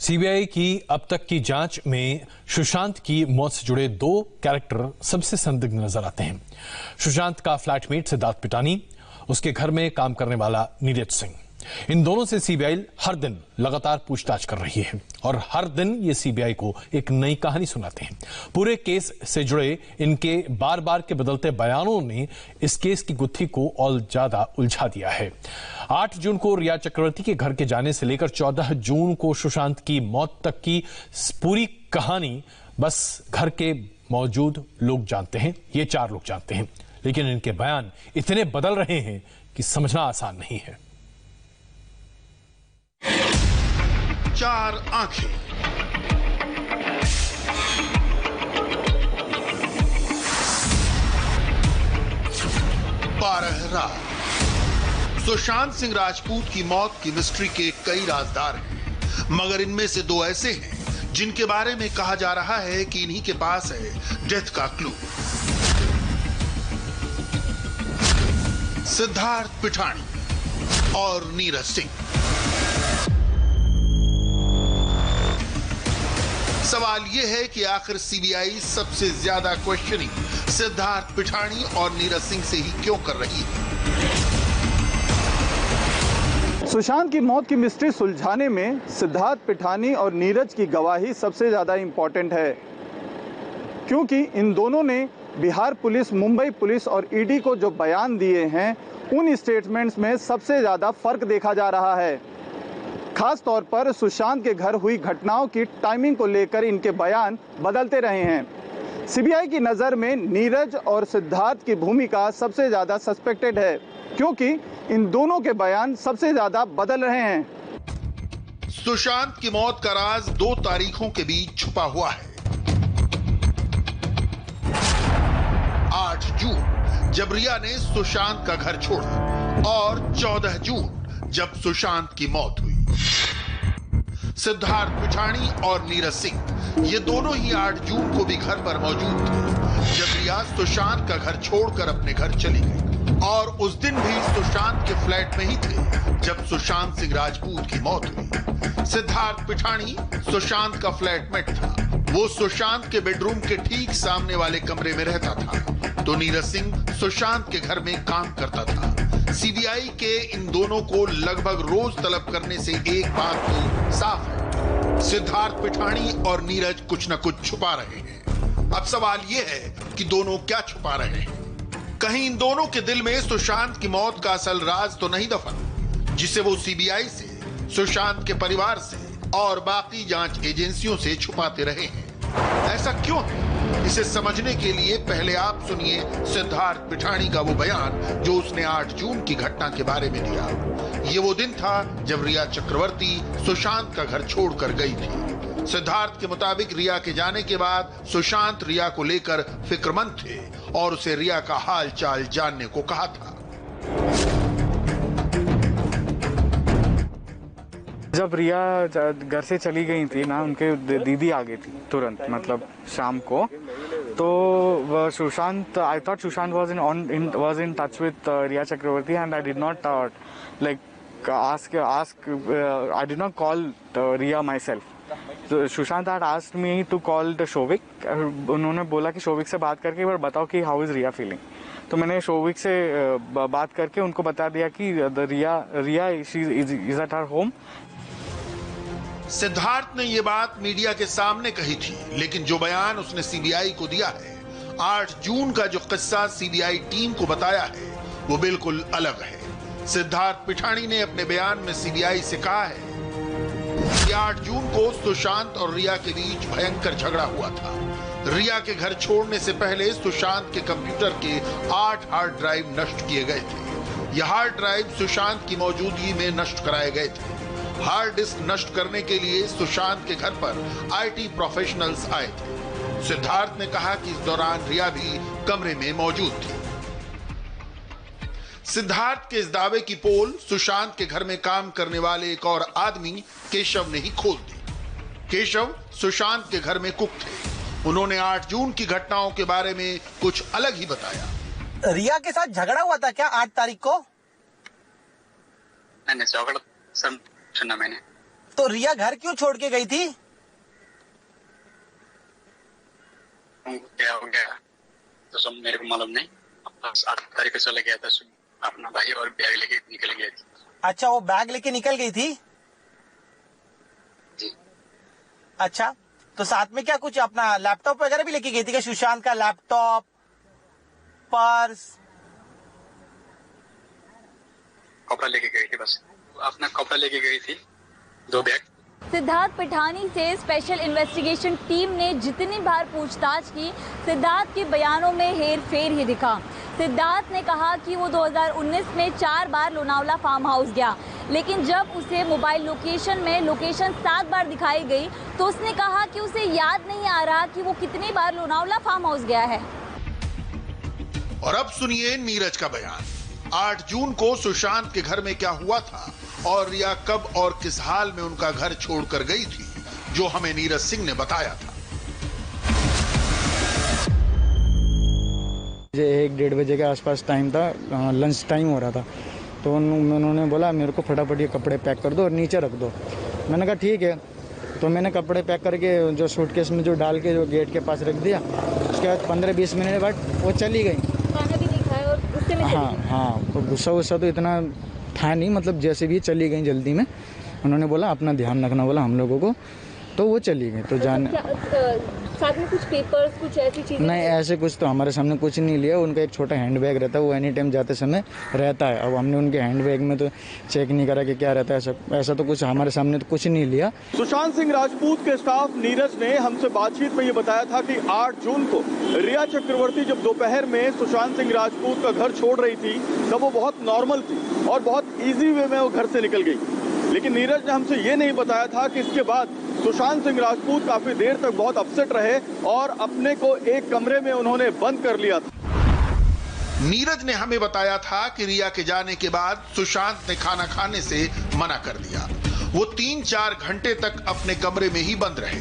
CBI की अब तक की जांच में सुशांत की मौत से जुड़े दो कैरेक्टर सबसे संदिग्ध नजर आते हैं। सुशांत का फ्लैटमेट सिद्धार्थ पिटानी, उसके घर में काम करने वाला नीरज सिंह। इन दोनों से सीबीआई हर दिन लगातार पूछताछ कर रही है और हर दिन ये सीबीआई को एक नई कहानी सुनाते हैं। पूरे केस से जुड़े इनके बार बार के बदलते बयानों ने इस केस की गुत्थी को और ज्यादा उलझा दिया है। 8 जून को रिया चक्रवर्ती के घर के जाने से लेकर 14 जून को सुशांत की मौत तक की पूरी कहानी बस घर के मौजूद लोग जानते हैं। ये 4 लोग जानते हैं, लेकिन इनके बयान इतने बदल रहे हैं कि समझना आसान नहीं है। 4 आंखें, बारह रात। सुशांत सिंह राजपूत की मौत की मिस्ट्री के कई राजदार हैं, मगर इनमें से 2 ऐसे हैं जिनके बारे में कहा जा रहा है कि इन्हीं के पास है डेथ का क्लू। सिद्धार्थ पिठानी और नीरज सिंह। सवाल यह है कि आखिर सीबीआई सबसे ज्यादा क्वेश्चनिंग सिद्धार्थ पिठानी और नीरज सिंह से ही क्यों कर रही है? सुशांत की मौत की मिस्ट्री सुलझाने में सिद्धार्थ पिठानी और नीरज की गवाही सबसे ज्यादा इंपॉर्टेंट है, क्योंकि इन दोनों ने बिहार पुलिस, मुंबई पुलिस और ईडी को जो बयान दिए हैं, उन स्टेटमेंट्स में सबसे ज्यादा फर्क देखा जा रहा है। खास तौर पर सुशांत के घर हुई घटनाओं की टाइमिंग को लेकर इनके बयान बदलते रहे हैं। सीबीआई की नज़र में नीरज और सिद्धार्थ की भूमिका सबसे ज़्यादा सस्पेक्टेड है, क्योंकि इन दोनों के बयान सबसे ज़्यादा बदल रहे हैं। सुशांत की मौत का राज 2 तारीखों के बीच छुपा हुआ है। 8 जून जब रिया ने सुशांत का घर छोड़ा और 14 जून जब सुशांत की मौत हुई। सिद्धार्थ पिठानी और नीरज सिंह ये दोनों ही 8 जून को भी घर पर मौजूद थे जब रिया सुशांत का घर छोड़कर अपने घर चली गई, और उस दिन भी सुशांत के फ्लैट में ही थे जब सुशांत सिंह राजपूत की मौत हुई। सिद्धार्थ पिठानी सुशांत का फ्लैटमेट था। वो सुशांत के बेडरूम के ठीक सामने वाले कमरे में रहता था, तो नीरज सिंह सुशांत के घर में काम करता था। सीबीआई के इन दोनों को लगभग रोज तलब करने से एक बात तो साफ है, सिद्धार्थ पिठानी और नीरज कुछ न कुछ छुपा रहे हैं। अब सवाल यह है कि दोनों क्या छुपा रहे हैं? कहीं इन दोनों के दिल में सुशांत की मौत का असल राज तो नहीं दफन, जिसे वो सीबीआई से, सुशांत के परिवार से और बाकी जांच एजेंसियों से छुपाते रहे हैं? ऐसा क्यों है? इसे समझने के लिए पहले आप सुनिए सिद्धार्थ पिठानी का वो बयान जो उसने 8 जून की घटना के बारे में दिया। ये वो दिन था जब रिया चक्रवर्ती सुशांत का घर छोड़कर गई थी। सिद्धार्थ के मुताबिक रिया के जाने के बाद सुशांत रिया को लेकर फिक्रमंद थे और उसे रिया का हाल चाल जानने को कहा था। जब रिया घर से चली गई थी ना, उनके दीदी आ गई थी तुरंत, मतलब शाम को। तो Sushant, I thought Sushant was in touch with Riya Chakravarti, and I did not I did not call Riya myself. So Sushant had asked me to call the Shovik. उन्होंने बोला कि शोविक से बात करके एक बार बताओ कि हाउ इज रिया फीलिंग। तो मैंने शोविक से बात करके उनको बता दिया कि Riya she is at her home. Siddharth ने यह बात मीडिया के सामने कही थी, लेकिन जो बयान उसने सीबीआई को दिया है, 8 जून का जो किस्सा सीबीआई टीम को बताया है, वो बिल्कुल अलग है। सिद्धार्थ पिठानी ने अपने बयान में सीबीआई से कहा है कि 8 जून को सुशांत और रिया के बीच भयंकर झगड़ा हुआ था। रिया के घर छोड़ने से पहले सुशांत के कंप्यूटर के 8 हार्ड ड्राइव नष्ट किए गए थे। यह हार्ड ड्राइव सुशांत की मौजूदगी में नष्ट कराए गए थे। हार्ड डिस्क नष्ट करने के लिए सुशांत के घर पर आईटी प्रोफेशनल्स आए थे। सिद्धार्थ ने कहा कि इस दौरान रिया भी कमरे में मौजूद थी। सिद्धार्थ के इस दावे की पोल सुशांत के घर में काम करने वाले एक और आदमी केशव ने ही खोल दी। केशव सुशांत के घर में कुक थे। उन्होंने 8 जून की घटनाओं के बारे में कुछ अलग ही बताया। रिया के साथ झगड़ा हुआ था क्या 8 तारीख को? मैंने झगड़ा सुना मैंने। तो रिया घर क्यों छोड़ के गई थी? क्या हो गया तो सब मेरे को मालूम नहीं। 8 तारीख को चला गया था, अपना भाई और बैग लेके निकल गया थी। अच्छा, वो बैग लेके निकल गई थी जी। अच्छा, तो साथ में क्या कुछ अपना लैपटॉप वगैरह भी लेके गई थी क्या? सुशांत का लैपटॉप, पर्स? कपड़ा लेके गई थी, बस अपना कपड़ा लेके गई थी, 2 बैग। सिद्धार्थ पिठानी से स्पेशल इन्वेस्टिगेशन टीम ने जितनी बार पूछताछ की, सिद्धार्थ के बयानों में हेर फेर ही दिखा। सिद्धार्थ ने कहा कि वो 2019 में 4 बार लोनावला फार्म हाउस गया, लेकिन जब उसे मोबाइल लोकेशन में लोकेशन 7 बार दिखाई गई तो उसने कहा कि उसे याद नहीं आ रहा कि वो कितनी बार लोनावला फार्म हाउस गया है। और अब सुनिए नीरज का बयान। 8 जून को सुशांत के घर में क्या हुआ था और रिया कब और किस हाल में उनका घर छोड़कर गई थी, जो हमें नीरज सिंह ने बताया था। 1-1:30 बजे के आसपास टाइम था, लंच टाइम हो रहा था, तो उन्होंने बोला मेरे को फटाफट ये कपड़े पैक कर दो और नीचे रख दो। मैंने कहा ठीक है, तो मैंने कपड़े पैक करके जो सूटकेस में जो डाल के जो गेट के पास रख दिया। उसके बाद 15-20 मिनट बाद वो चली गई। खाना भी नहीं खाया और गुस्से में चली गई। हाँ, तो गुस्सा तो इतना था नहीं, मतलब जैसे भी चली गई जल्दी में। उन्होंने बोला अपना ध्यान रखना बोला हम लोगों को, तो वो चली गई। तो साथ में कुछ पेपर्स, कुछ ऐसी चीजें? नहीं, ऐसे कुछ तो हमारे सामने कुछ नहीं लिया। उनका एक छोटा हैंड बैग रहता है, वो एनी टाइम जाते समय रहता है। अब हमने उनके हैंड बैग में तो चेक नहीं करा कि क्या रहता है, ऐसा तो कुछ हमारे सामने तो कुछ नहीं लिया। सुशांत सिंह राजपूत के स्टाफ नीरज ने हमसे बातचीत में ये बताया था कि 8 जून को रिया चक्रवर्ती जब दोपहर में सुशांत सिंह राजपूत का घर छोड़ रही थी, तब वो बहुत नॉर्मल थी और बहुत ईजी वे में वो घर से निकल गई। लेकिन नीरज ने हमसे ये नहीं बताया था कि इसके बाद सुशांत सिंह राजपूत काफी देर तक बहुत अपसेट रहे और अपने को एक कमरे में उन्होंने बंद कर लिया था। नीरज ने हमें बताया था कि रिया के जाने के बाद सुशांत ने खाना खाने से मना कर दिया। वो 3-4 घंटे तक अपने कमरे में ही बंद रहे।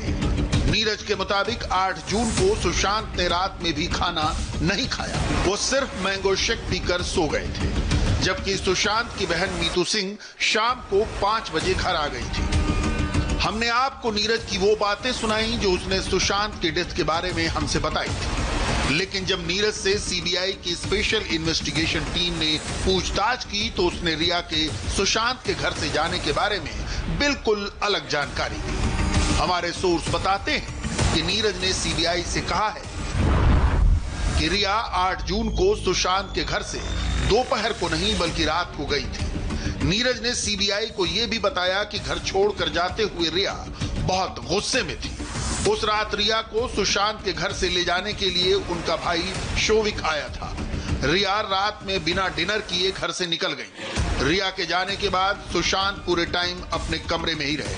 नीरज के मुताबिक 8 जून को सुशांत ने रात में भी खाना नहीं खाया, वो सिर्फ मैंगो शेक पीकर सो गए थे। जबकि सुशांत की बहन मीतू सिंह शाम को 5 बजे घर आ गई थी। हमने आपको नीरज की वो बातें सुनाई जो उसने सुशांत की डेथ के बारे में हमसे बताई थी। लेकिन जब नीरज से सीबीआई की स्पेशल इन्वेस्टिगेशन टीम ने पूछताछ की तो उसने रिया के सुशांत के घर से जाने के बारे में बिल्कुल अलग जानकारी दी। हमारे सोर्स बताते हैं कि नीरज ने सीबीआई से कहा है कि रिया 8 जून को सुशांत के घर से दोपहर को नहीं बल्कि रात को गई थी। नीरज ने सीबीआई को यह भी बताया कि घर छोड़कर जाते हुए रिया बहुत गुस्से में थी। उस रात रिया को सुशांत के घर से ले जाने के लिए उनका भाई शोविक आया था। रिया रात में बिना डिनर किए घर से निकल गई। रिया के जाने के बाद सुशांत पूरे टाइम अपने कमरे में ही रहे।